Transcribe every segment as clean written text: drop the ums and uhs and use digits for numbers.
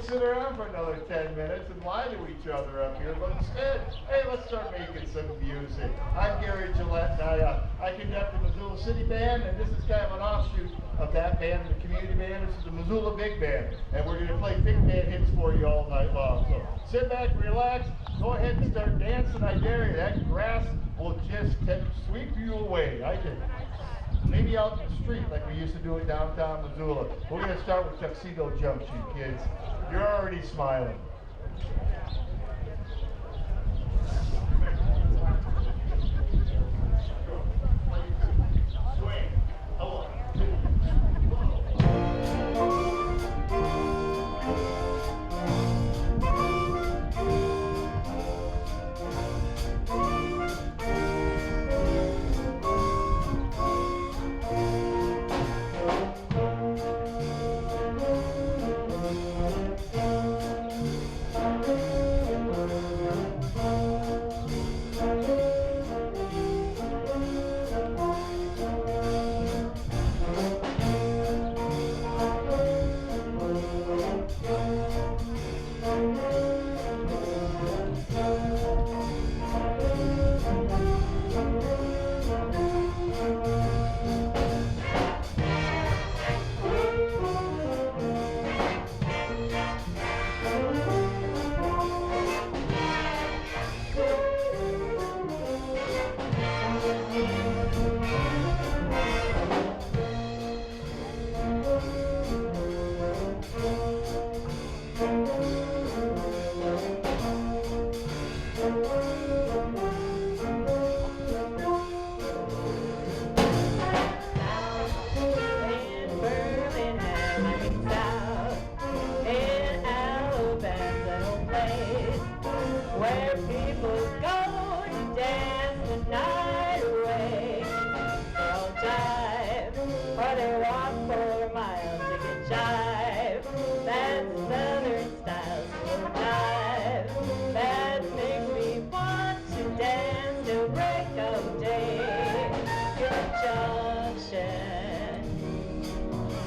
sit around for another 10 minutes and lie to each other up here, but instead, hey, let's start making some music. I'm Gary Gillette, and I conduct the Missoula City Band, and this is kind of an offshoot of that band, the community band. This is the Missoula Big Band, and we're going to play big band hits for you all night long. So sit back, relax, go ahead and start dancing. I dare you. That grass will just sweep you away. I did. Maybe out in the street like we used to do in downtown Missoula. We're going to start with Tuxedo Jumpsuit, kids. You're already smiling. Swing. Hello.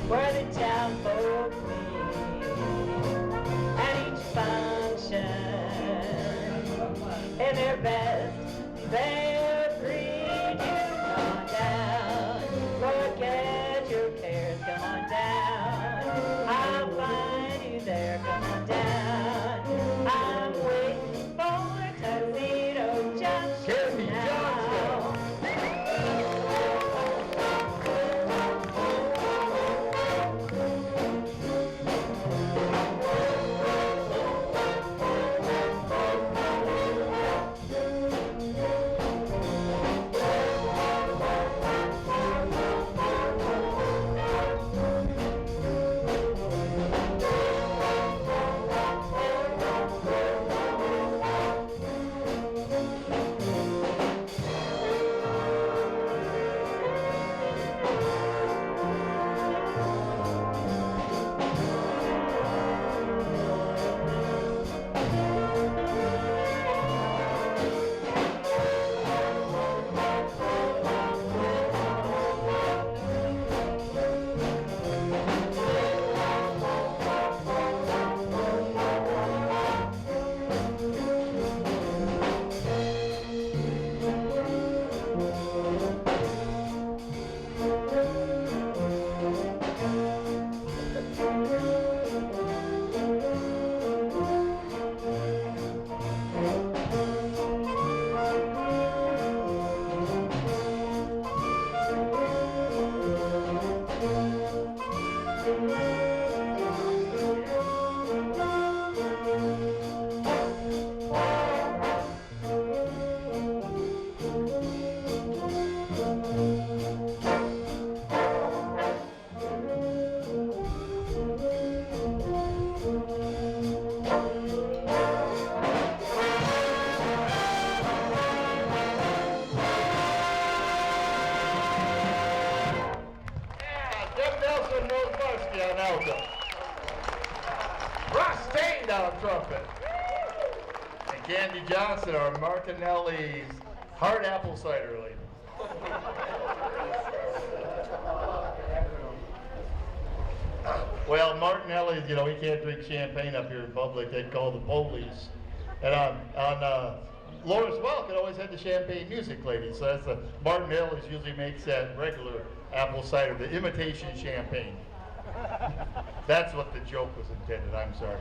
Where the town folk meet, and each function in their best, they'll greet you. Come on down, forget your cares, come on down, I'll find you there, come on down, I'm waiting for Tuxedo Junction now. On alto. Ross Tain on trumpet. And Candy Johnson, our Martinelli's hard apple cider lady. Well, Martinelli's, you know, he can't drink champagne up here in public. They'd call the police. And on Laura's Welk, it always had the champagne music lady. So that's Martinelli's usually makes that regular apple cider, the imitation champagne. That's what the joke was intended. I'm sorry.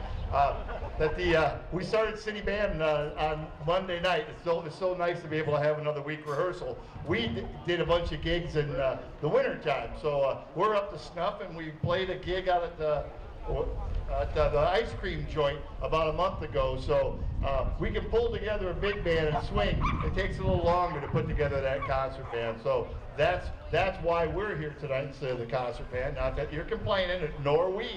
We started City Band on Monday night. It's so nice to be able to have another week rehearsal. We did a bunch of gigs in the winter time, so we're up to snuff, and we played a gig out at the ice cream joint about a month ago. So we can pull together a big band and swing. It takes a little longer to put together that concert band. So that's why we're here tonight instead of the concert band. Not that you're complaining, nor we.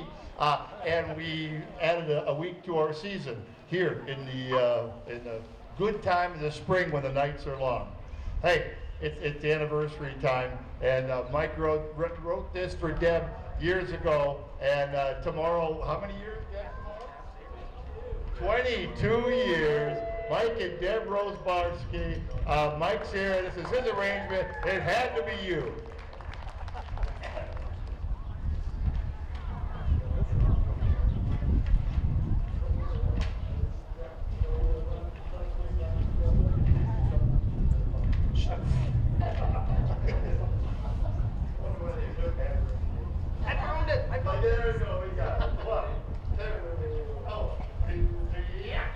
And we added a week to our season here in the good time of the spring when the nights are long. Hey, it's anniversary time, and Mike wrote this for Deb years ago, and tomorrow, how many years, Deb, tomorrow? 22 years. Mike and Deb Rosebarsky. Mike's here. This is his arrangement. It had to be you. There we go. We got it. 1, 2, oh, 2, 3, yeah.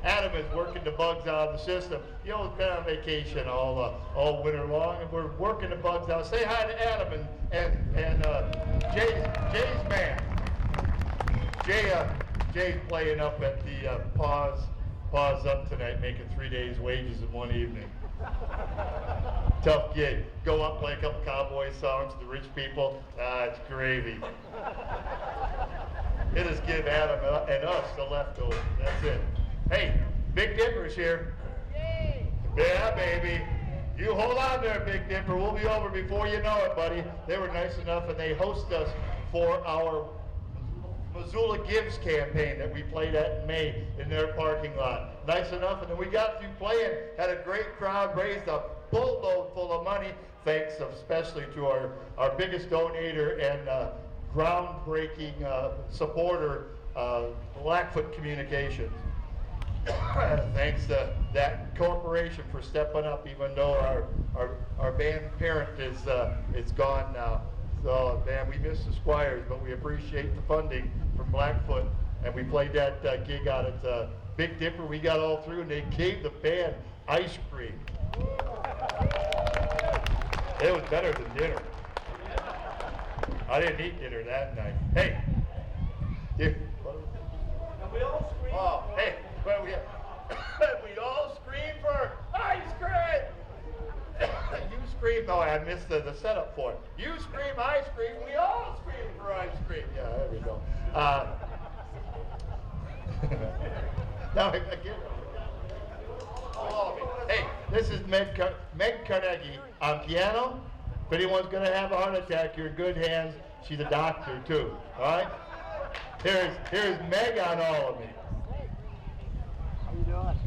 Adam is working the bugs out of the system. You know, he's been on vacation all winter long, and we're working the bugs out. Say hi to Adam and Jay's man. Jay's playing up at the Pause Up tonight, making 3 days' wages in one evening. Tough gig. Go up, play a couple cowboy songs to the rich people. It's gravy. It is give Adam and us the leftovers. That's it. Hey, Big Dipper's here. Yay! Yeah, baby. You hold on there, Big Dipper. We'll be over before you know it, buddy. They were nice enough, and they host us for our Missoula Gives campaign that we played at in May in their parking lot. Nice enough, and then we got through playing, had a great crowd, raised a boatload full of money thanks especially to our biggest donator and groundbreaking supporter, Blackfoot Communications. Thanks to that corporation for stepping up, even though our band parent is gone now. So, man, we miss the Squires, but we appreciate the funding from Blackfoot. And we played that gig out at Big Dipper. We got all through, and they gave the band ice cream. It was better than dinner. I didn't eat dinner that night. Hey, dude. And we all scream. Oh, hey, but we all scream for ice cream. You scream. No, I missed the setup for it. You scream ice cream. We all scream for ice cream. Yeah, there we go. Now again. Hey, this is Meg Carnegie on piano. If anyone's going to have a heart attack, you're in good hands. She's a doctor, too. All right? Here's Meg on all of me. How you doing?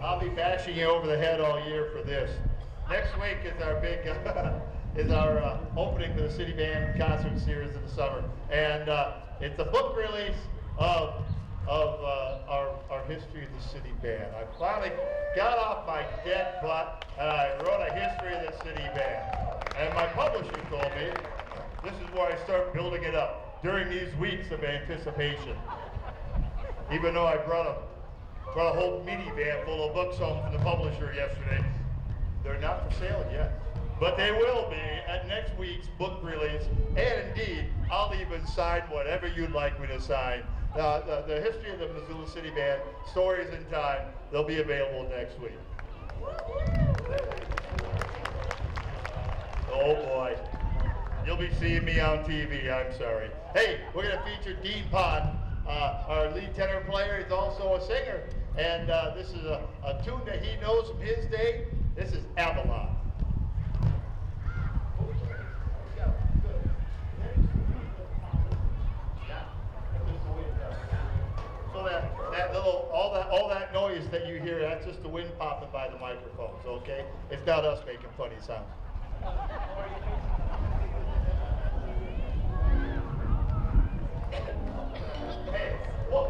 I'll be bashing you over the head all year for this. Next week is our big, is our opening for the City Band concert series of the summer. And it's a book release of our history of the City Band. I finally got off my dead butt and I wrote a history of the City Band. And my publisher told me this is where I start building it up. during these weeks of anticipation. Even though I brought a whole minivan full of books home from the publisher yesterday, they're not for sale yet. But they will be at next week's book release, and indeed, I'll even sign whatever you'd like me to sign. The history of the Missoula City Band, Stories in Time, they'll be available next week. Oh boy, you'll be seeing me on TV, I'm sorry. Hey, we're gonna feature Dean Pond, our lead tenor player. He's also a singer, and this is a tune that he knows from his day. This is Avalon. So that little, all that noise that you hear, that's just the wind popping by the microphones, okay? It's not us making funny sounds. Hey, look.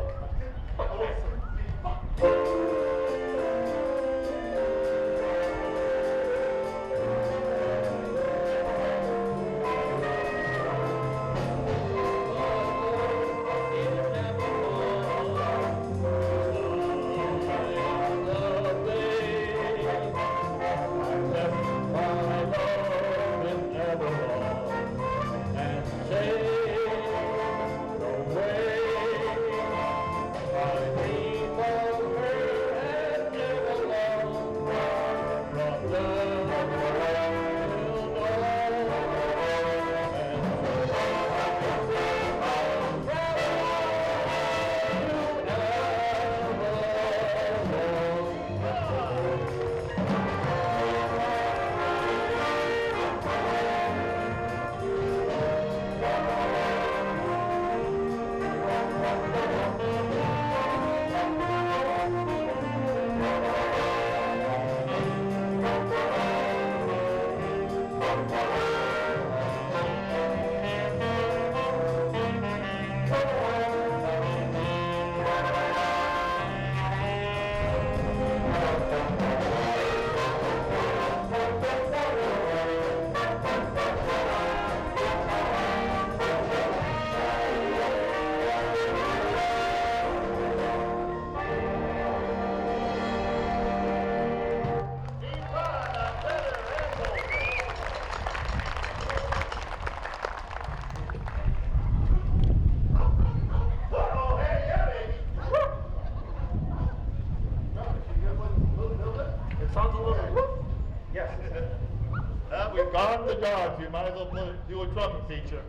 We've gone the dogs. You might as well do a trumpet feature.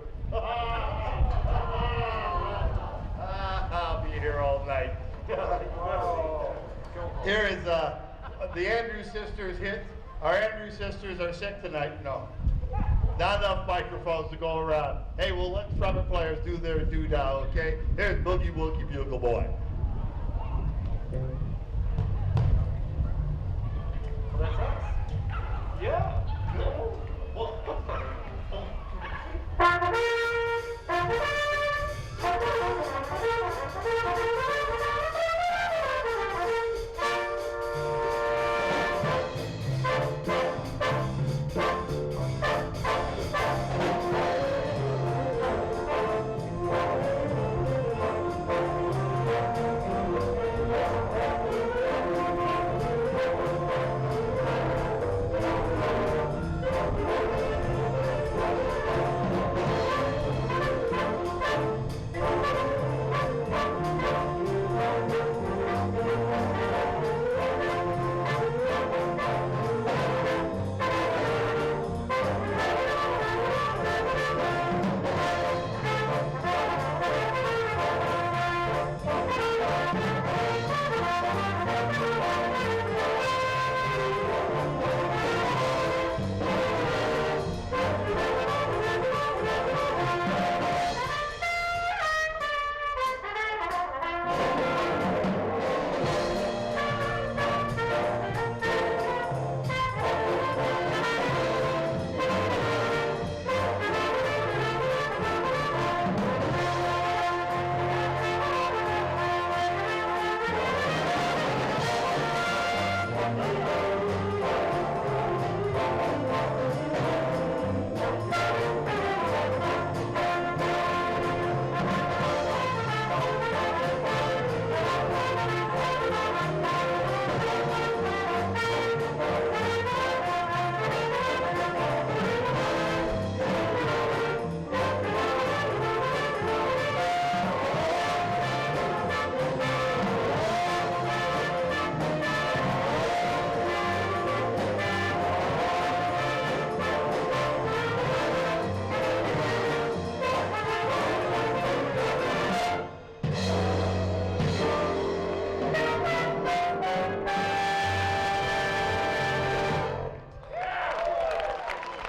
I'll be here all night. Here is the Andrews Sisters hit. Our Andrews Sisters are sick tonight. No. Not enough microphones to go around. Hey, we'll let trumpet players do their doo-dah, okay? Here's Boogie Woogie Bugle Boy. That's us. Yeah.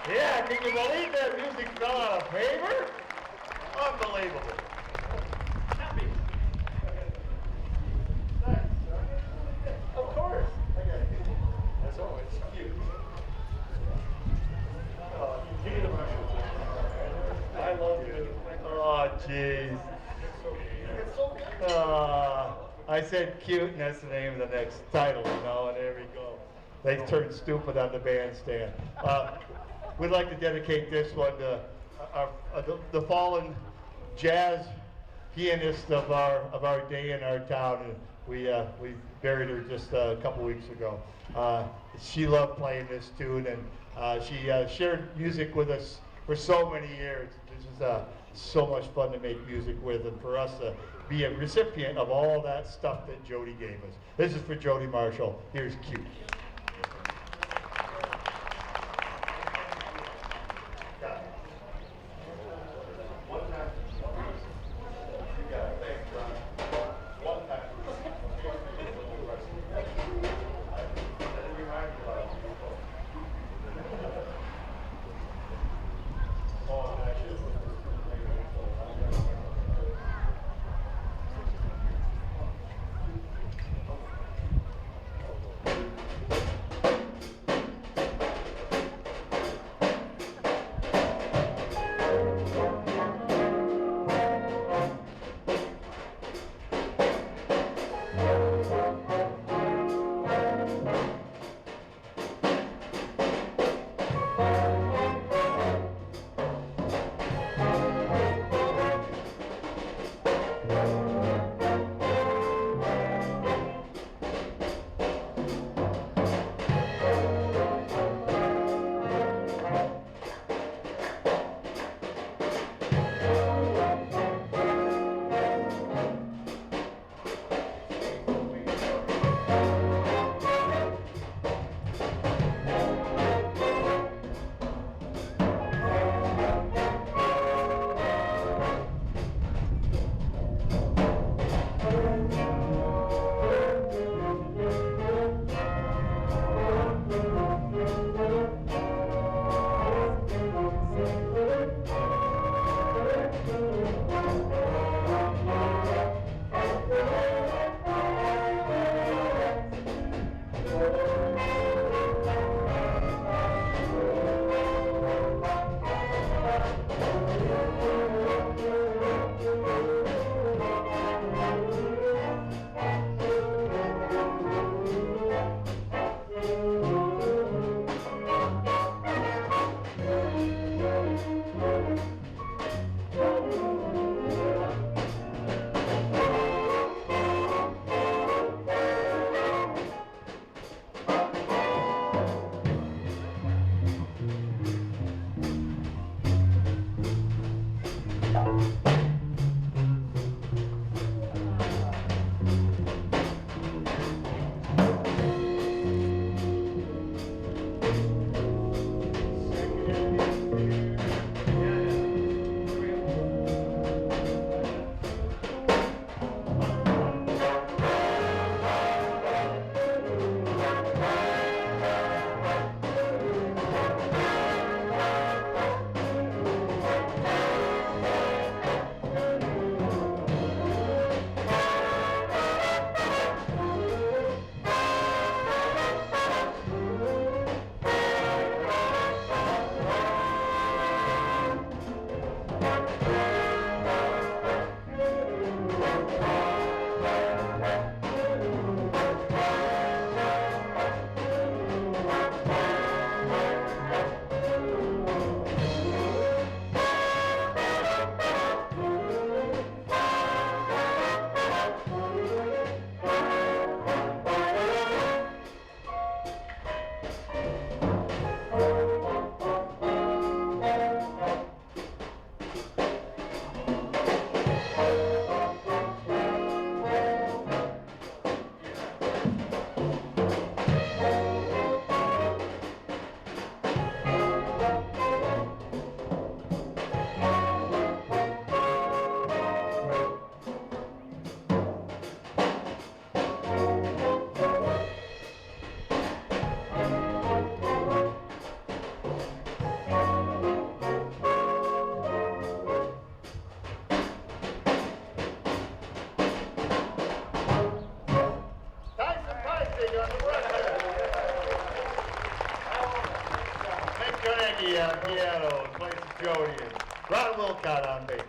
Yeah, can you believe that music fell out of favor? Unbelievable. Happy. Thanks, Of course. okay. As always, cute. Give me the Marshall. I love you. Oh, jeez. It's so good. I said cute, and that's the name of the next title, you know, and there we go. They turned stupid on the bandstand. We'd like to dedicate this one to the fallen jazz pianist of our day in our town. And we buried her just a couple weeks ago. She loved playing this tune, and she shared music with us for so many years. This is so much fun to make music with, and for us to be a recipient of all that stuff that Jody gave us. This is for Jody Marshall. Here's Cute. piano and plays the Jody, and Ron Wilcott on bass.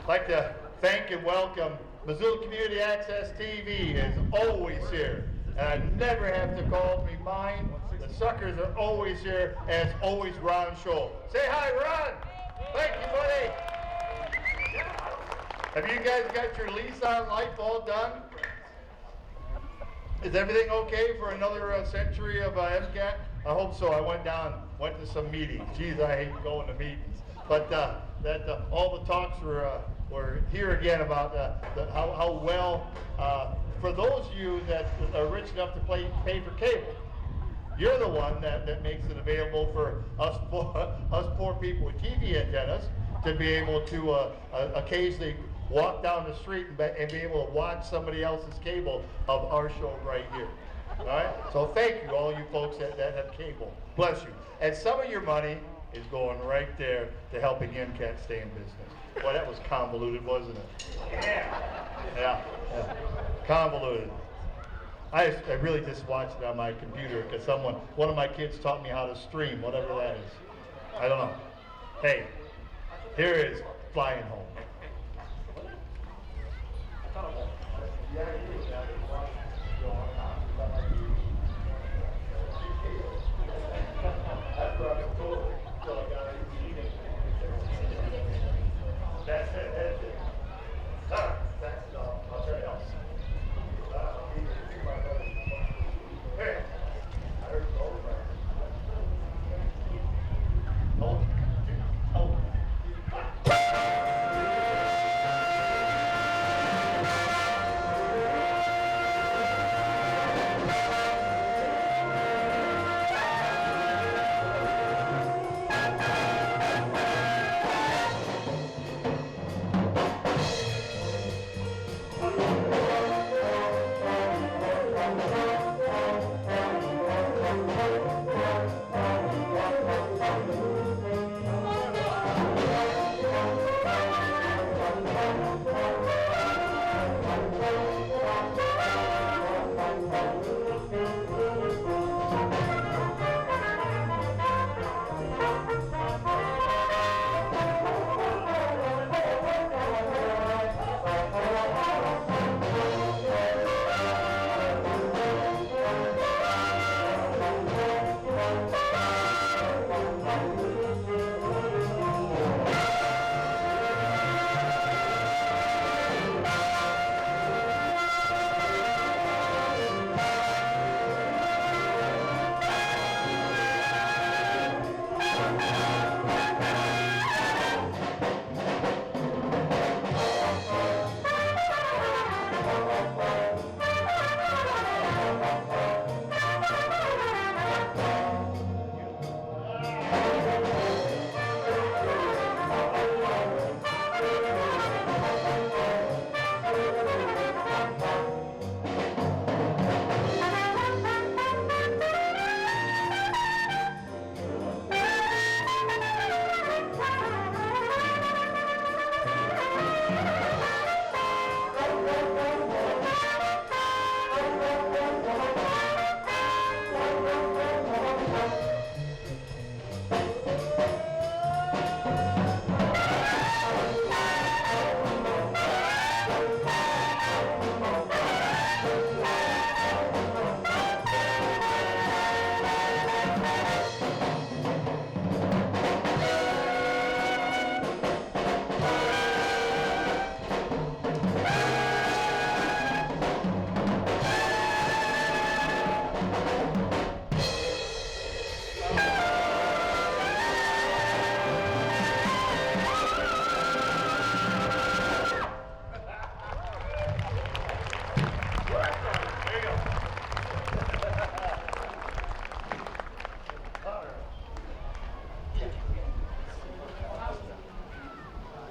I'd like to thank and welcome Missoula Community Access TV is always here. And I never have to call me mine. The suckers are always here, and it's always Ron Scholl. Say hi, Ron! Thank you, buddy! Have you guys got your lease on life all done? Is everything okay for another century of MCAT? I hope so. I went to some meetings. Geez, I hate going to meetings. But all the talks were here again about how well, for those of you that are rich enough to pay for cable, you're the one that makes it available for us poor people with TV antennas to be able to occasionally walk down the street and be able to watch somebody else's cable of our show right here. All right? So thank you, all you folks that have cable. Bless you. And some of your money is going right there to helping MCAT stay in business. Boy, that was convoluted, wasn't it? Yeah. Convoluted. I really just watched it on my computer because one of my kids taught me how to stream, whatever that is. I don't know. Hey, here is Flying Home. That's it. All right, that's all. I'll try to help. Hey, I heard it over. Hold.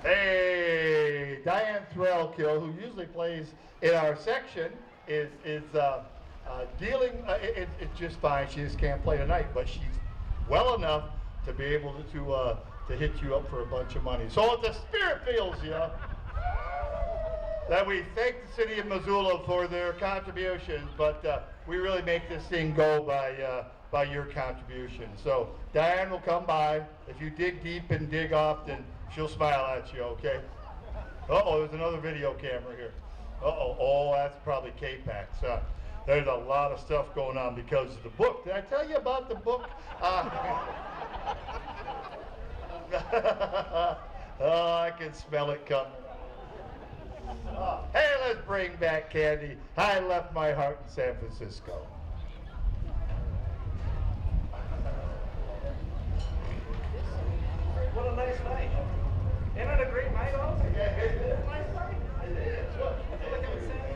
Hey, Diane Threlkill, who usually plays in our section, is dealing. It's just fine. She just can't play tonight, but she's well enough to be able to hit you up for a bunch of money. So if the spirit feels you, that we thank the city of Missoula for their contributions, but we really make this thing go by your contribution. So Diane will come by. If you dig deep and dig often, she'll smile at you, okay? Uh-oh, there's another video camera here. Uh-oh, oh, that's probably K-Pax. There's a lot of stuff going on because of the book. Did I tell you about the book? Oh, I can smell it coming. Hey, let's bring back Candy. I left my heart in San Francisco. What a nice night. Isn't it a great night also? Yeah, Isn't it a nice night? it is. Look, Look at the sand.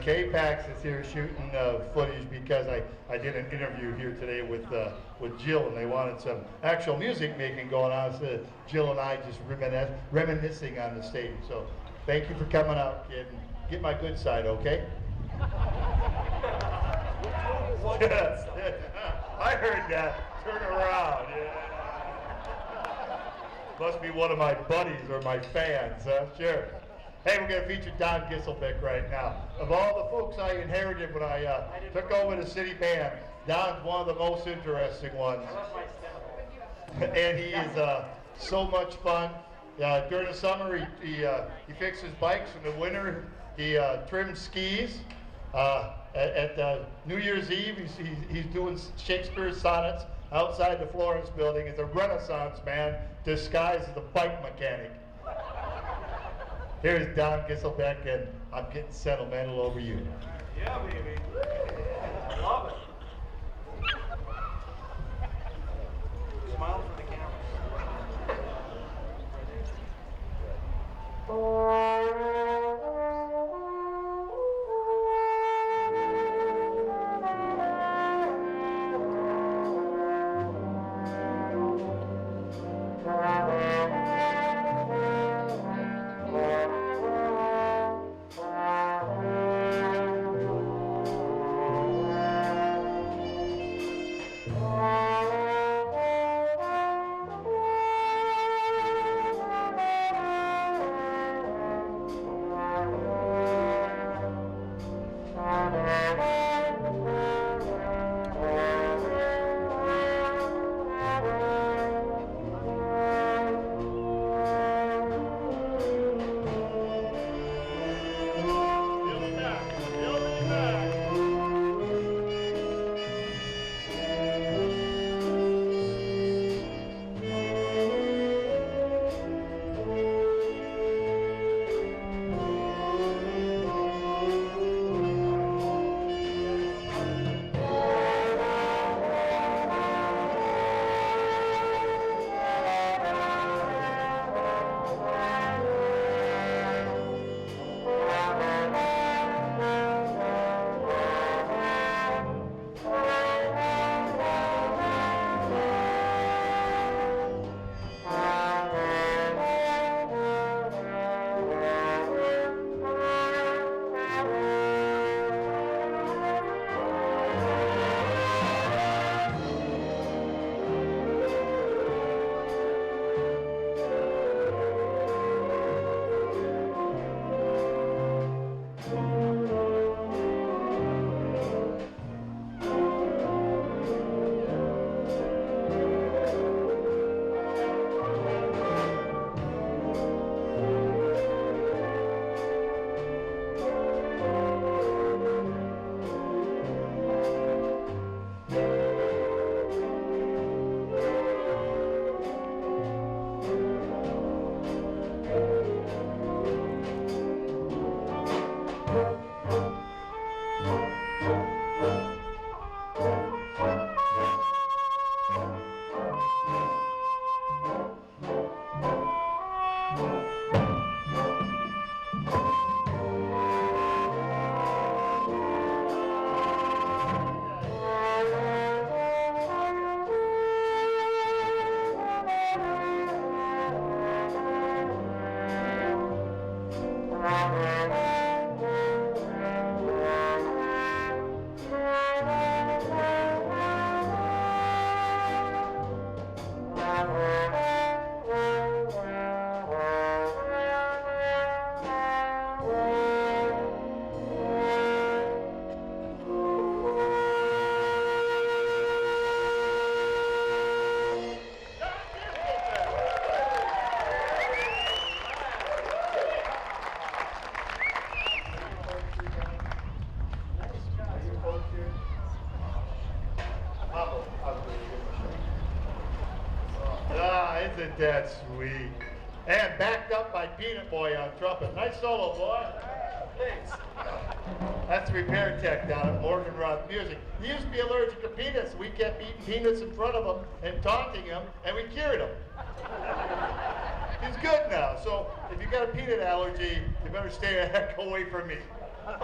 K-Pax is here shooting footage because I did an interview here today with Jill, and they wanted some actual music making going on. So Jill and I just reminiscing on the stage. So thank you for coming out, kid. And get my good side, okay? I heard that. Turn around. Yeah. Must be one of my buddies or my fans, huh? Sure. Hey, we're going to feature Don Gisselbeck right now. Of all the folks I inherited when I took over the city band, Don's one of the most interesting ones. And he is so much fun. During the summer, he fixes bikes. In the winter, he trims skis. At New Year's Eve, he's doing Shakespeare's sonnets outside the Florence building as a Renaissance man disguised as a bike mechanic. Here's Don Gisselbeck, and I'm getting sentimental over you. Yeah, baby. I love it. Smile for the camera. Isn't that sweet? And backed up by Peanut Boy on trumpet. Nice solo, boy. Thanks. That's the repair tech down at Morgan Roth Music. He used to be allergic to peanuts. We kept eating peanuts in front of him and taunting him, and we cured him. He's good now. So if you got a peanut allergy, you better stay a heck away from me. Yes,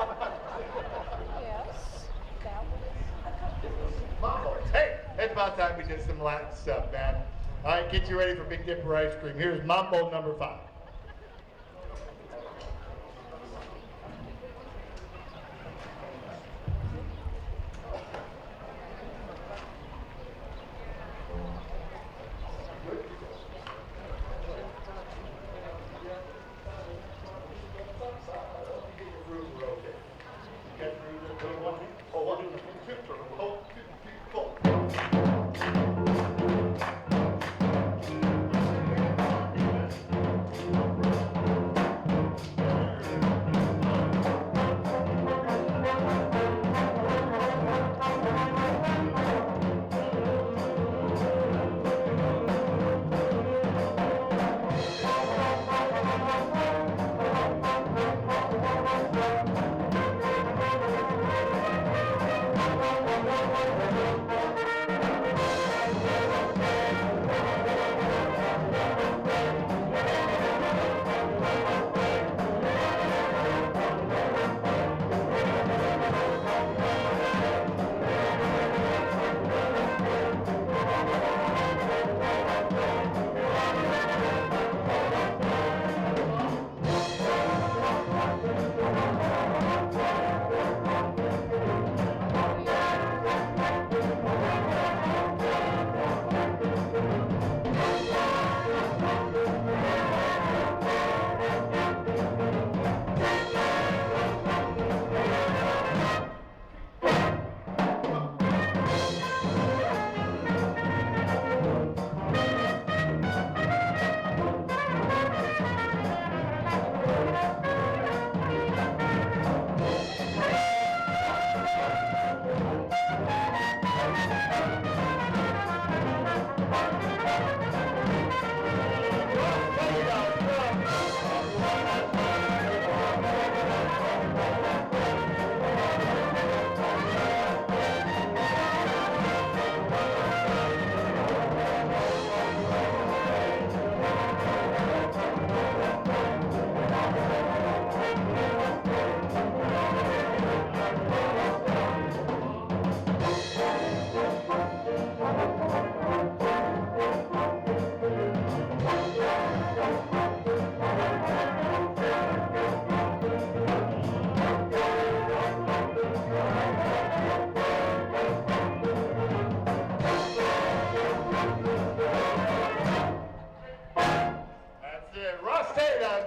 that was. Mambo's. Hey, it's about time we did some Latin stuff, man. All right, get you ready for Big Dipper ice cream. Here's Mambo number 5.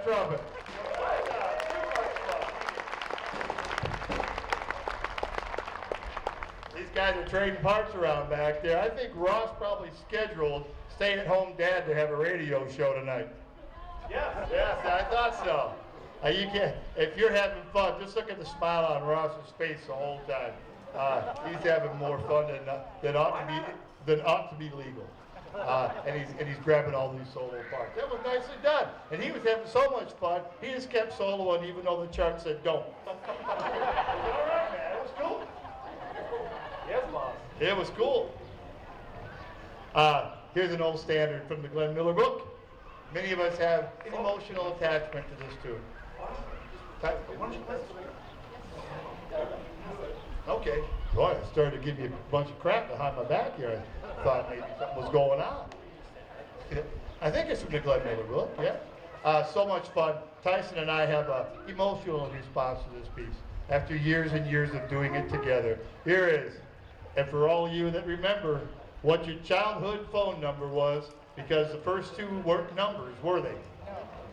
Trumpet. These guys are trading parts around back there. I think Ross probably scheduled stay-at-home dad to have a radio show tonight. Yes, I thought so. You can, if you're having fun, just look at the smile on Ross's face the whole time. He's having more fun than ought to be legal. And he's grabbing all these solo parts. That was nicely done. And he was having so much fun, he just kept soloing even though the chart said don't. It was all right, man. It was cool. Yes, boss. It was cool. Here's an old standard from the Glenn Miller book. Many of us have an emotional attachment to this tune. Okay. Boy, it started to give me a bunch of crap behind my back here. I thought maybe something was going on. I think it's from the Glenn Miller book, yeah. So much fun. Tyson and I have an emotional response to this piece. After years and years of doing it together, here is, and for all of you that remember what your childhood phone number was, because the first two weren't numbers, were they?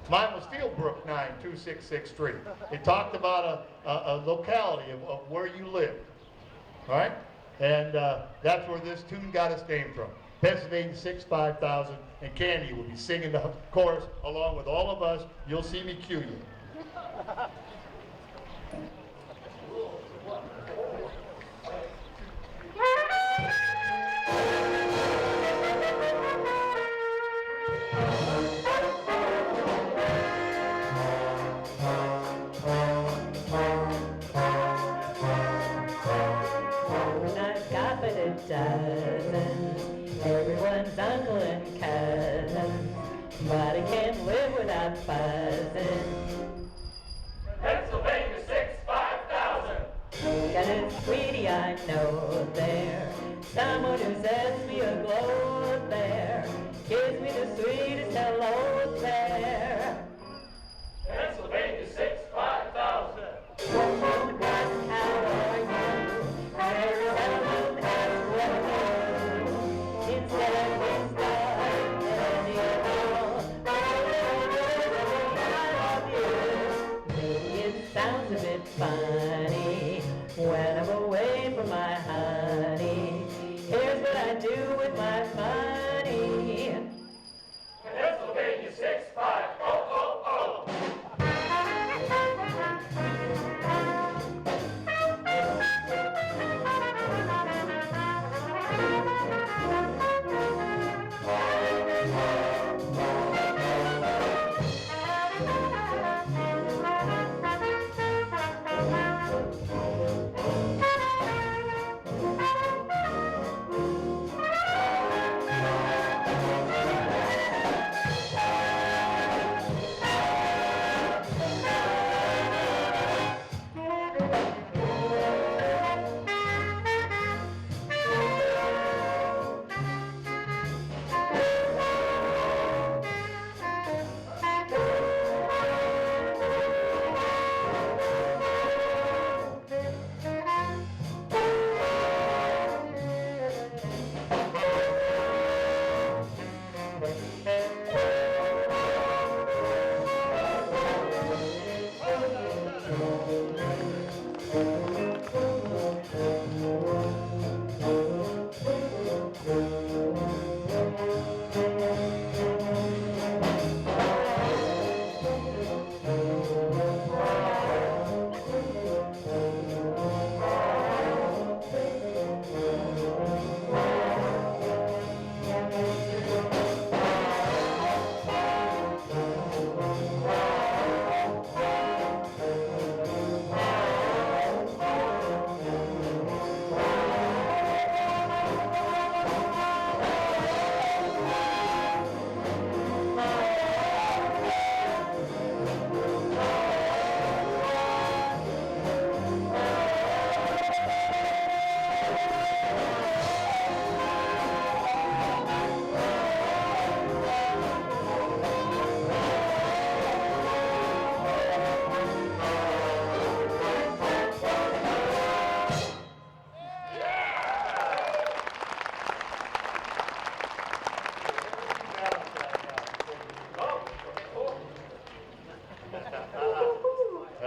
Mine was Fieldbrook 92663. It talked about a locality of where you lived, all right? And that's where this tune got its name from. Pennsylvania 65000, and Candy will be singing the chorus along with all of us. You'll see me cue you. Everyone's uncle and cousin, but I can't live without buzzing. Pennsylvania 650. hello there. Kiss me the sweetest hello there. Pennsylvania 65000. How are you? Very seldom ask whether instead we start anyhow. I love you. It sounds a bit funny when I'm away from my honey. Here's what I do with my money. Pennsylvania 65000.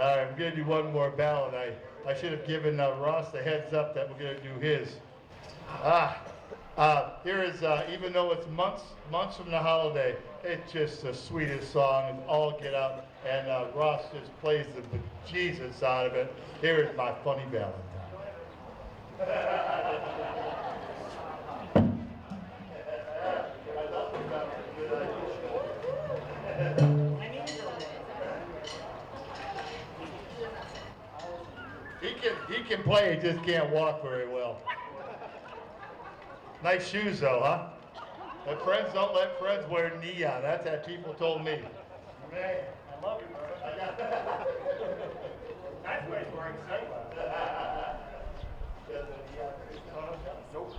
I'm giving you one more ballad. I should have given Ross the heads up that we're going to do his. Here is, even though it's months from the holiday, it's just the sweetest song, and all get out, and Ross just plays the bejesus out of it. Here is my funny Valentine. He can play, he just can't walk very well. Nice shoes though, huh? But friends don't let friends wear neon. That's what people told me. Man, I love you, brother. That's why he's wearing sunglasses. Nope.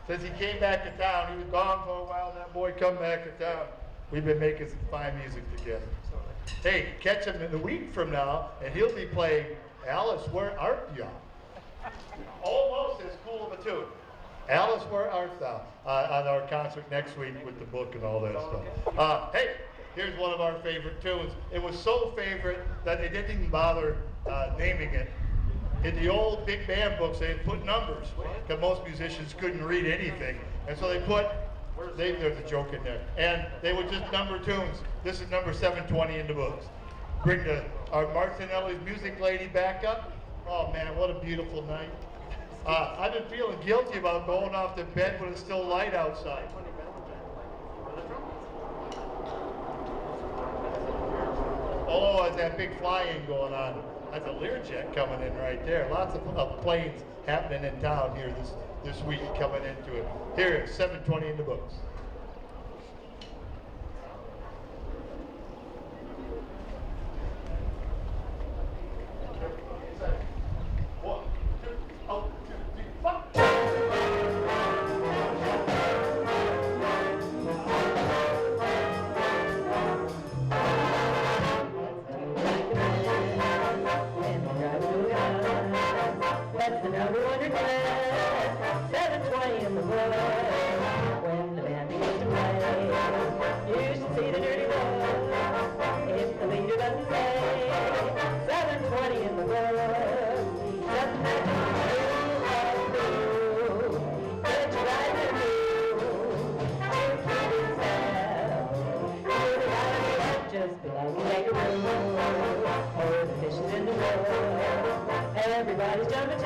since he came back to town, he was gone for a while, and that boy come back to town. We've been making some fine music together. Hey, catch him in a week from now, and he'll be playing Alice, Where Art Thou? Almost as cool of a tune. Alice, Where Art Thou? On our concert next week with the book and all that stuff. Hey, here's one of our favorite tunes. It was so favorite that they didn't even bother naming it. In the old big band books, they put numbers, because most musicians couldn't read anything. And so there's a joke in there. And they would just number tunes. This is number 720 in the books. Bring our Martinelli's music lady back up. Oh man, what a beautiful night. I've been feeling guilty about going off to bed when it's still light outside. Oh, it's that big fly-in going on. That's a Learjet coming in right there. Lots of planes happening in town here this week coming into it. Here it is, 720 in the books. One, two, oh, 2, 3, 4. That's the number one request, 720 in the wood. When the band begins to play, you should see the dirty look. If the leader doesn't say, 720 in the wood. Doesn't matter who or who, but you got to do to keep yourself. You're the guy just below the kangaroo, or the fishes in the wood. Everybody's jumping to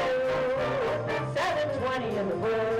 720 in the woods.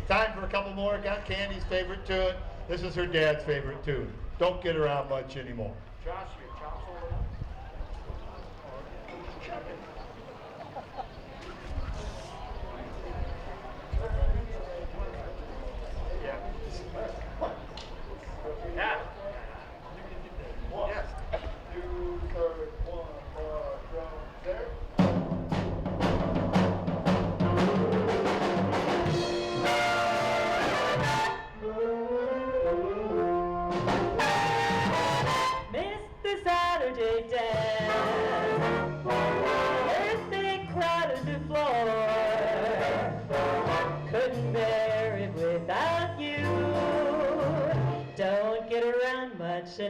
Time for a couple more. Got Candy's favorite tune. This is her dad's favorite tune. Don't get around much anymore. Josh, your chops over there? Yeah.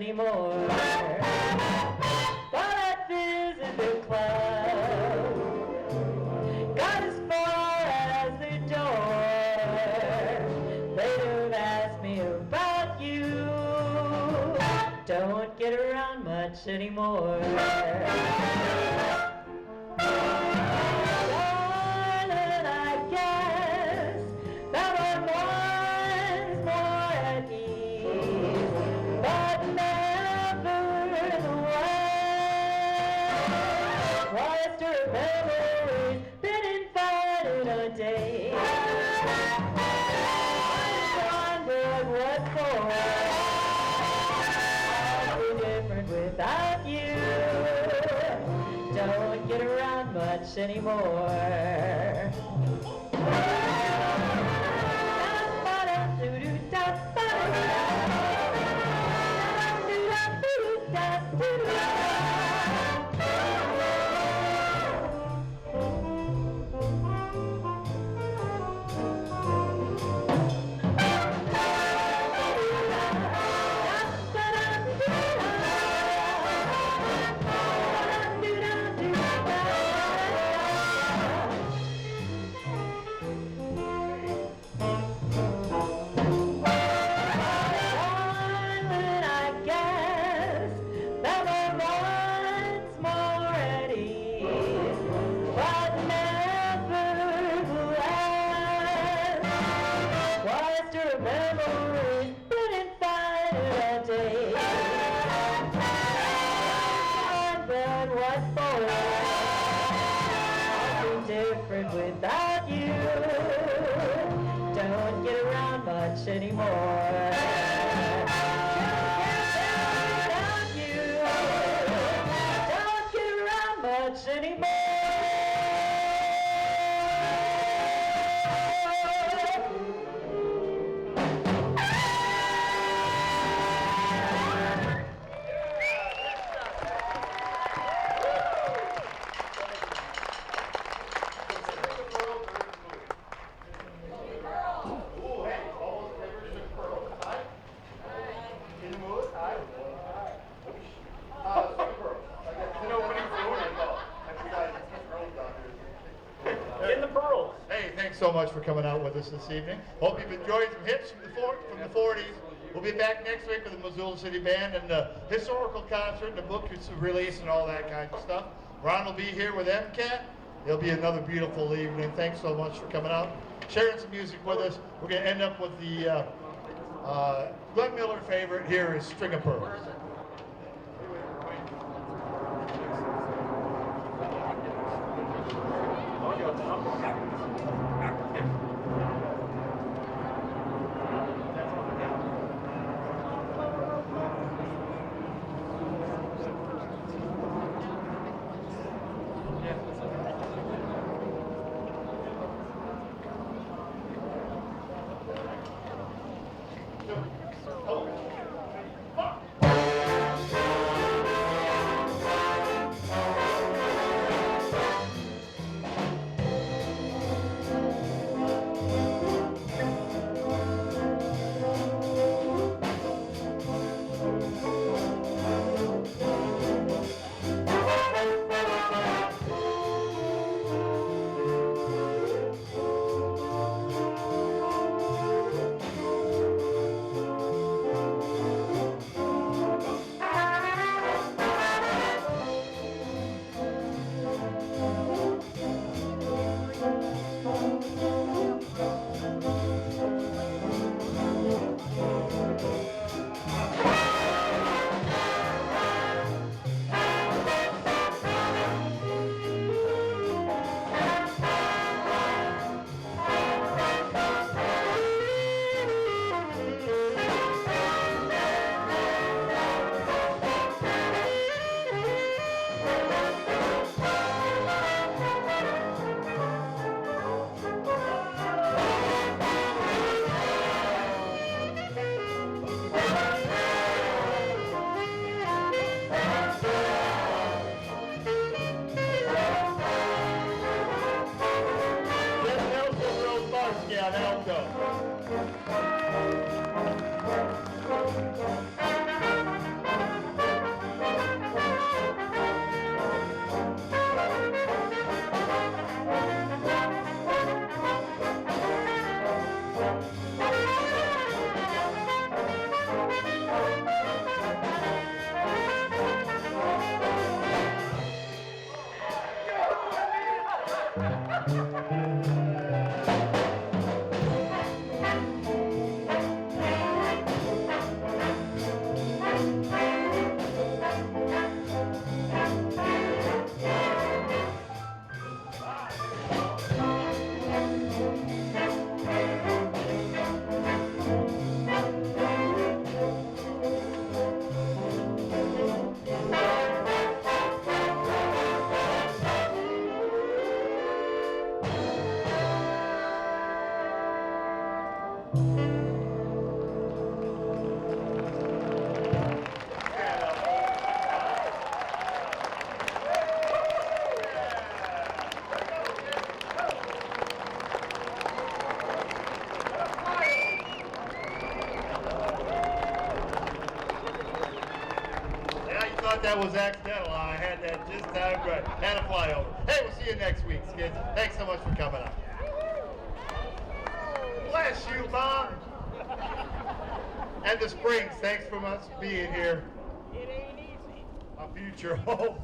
anymore. Thought I'd visit the club, got as far as the door. They'd have asked me about you. Don't get around much anymore. Darling, I guess that I'm once more at ease, but never the way. Lost her memories, been invited a day. I wondered what for. I'll be different without you. Don't get around much anymore. Without you, don't get around much anymore. Without you, don't get around much anymore. So much for coming out with us this evening. Hope you've enjoyed some hits from the 40s. We'll be back next week with the Missoula City Band and the historical concert and the book release and all that kind of stuff. Ron will be here with MCAT. It'll be another beautiful evening. Thanks so much for coming out, sharing some music with us. We're going to end up with the Glenn Miller favorite here is String of Pearls. That was accidental. I had that just timed right. Had a flyover. Hey, we'll see you next week, kids. Thanks so much for coming up. Bless you, Mom. And the Springs, thanks for us being here. It ain't easy. A future home.